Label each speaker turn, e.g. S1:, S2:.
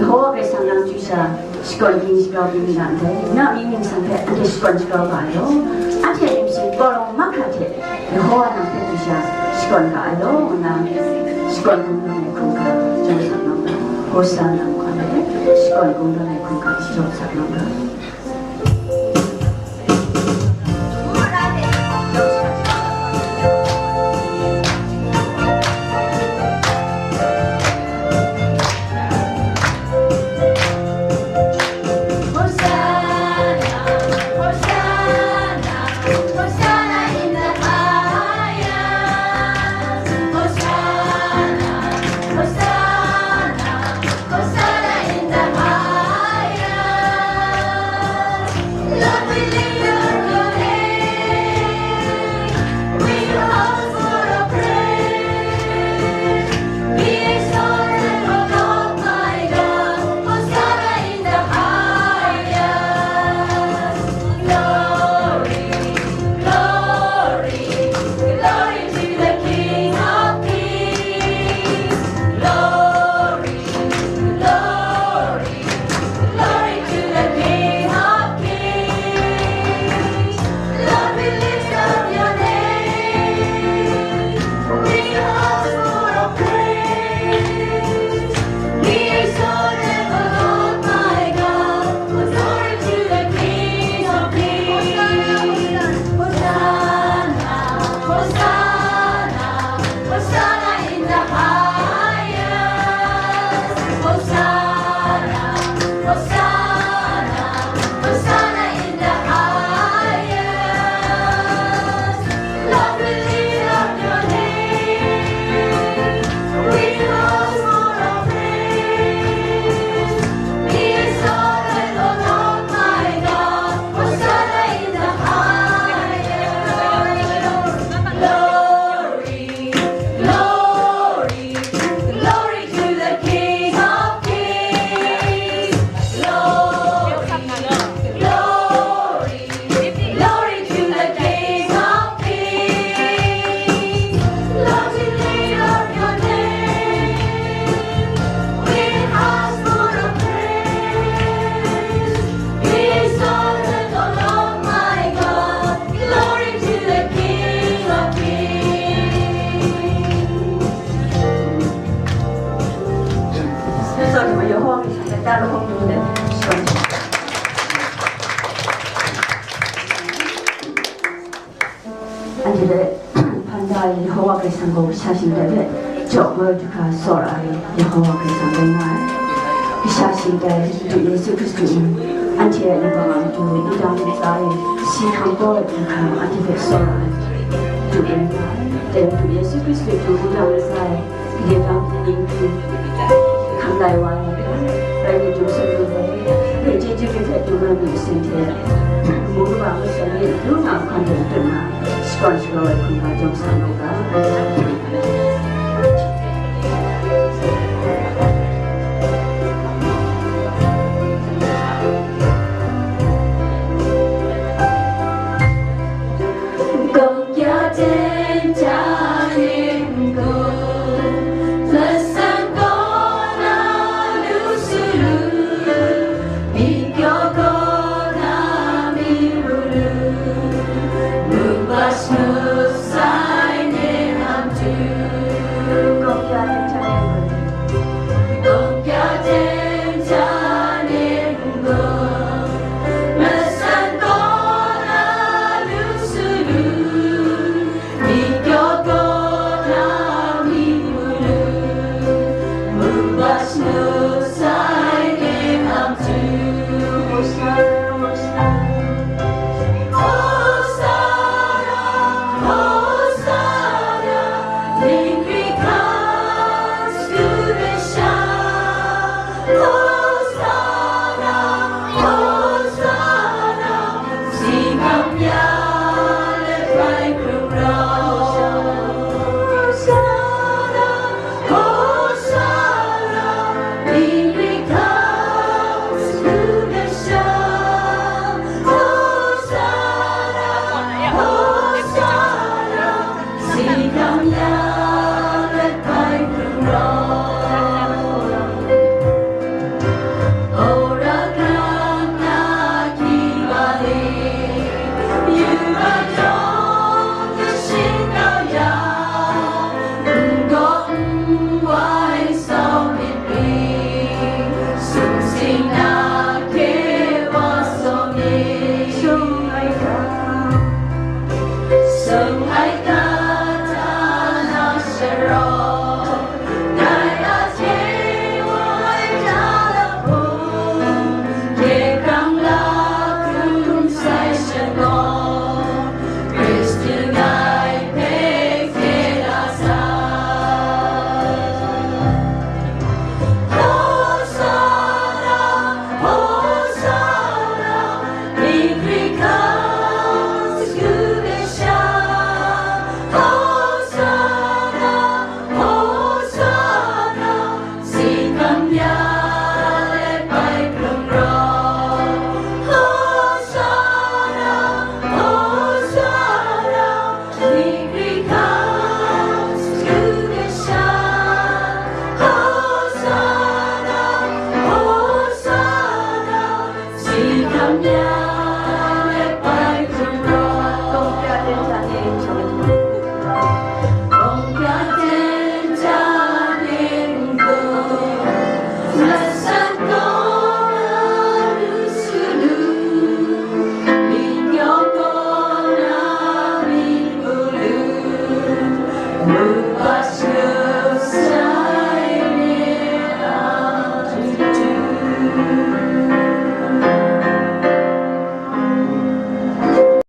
S1: 여호와께서 나 주사 시권 긴시가 비밀한데 나 미민상태 안테 시권 지가 봐요 안테 임시 거롱 막하테 여호와한테 주사 시권 가요 나 시권 공동의 군가 정상나가 호사나 관에 시권 공동의 군가 정상나가 Anjile pandai Yehova kesango shashindale jokmo duka sorai Yehova kesangai shashindale tu Yesu Kristu antia ibang tu idam sai si kampo duka antia sorai tu bengai dan tu Yesu Kristu tu idam sai dia dam tu kamdai wai rai tu sebule rai jeju kita tu mami sente murah sekali tu nak kandung tu mah Sponsor kunga jomsanoga Oh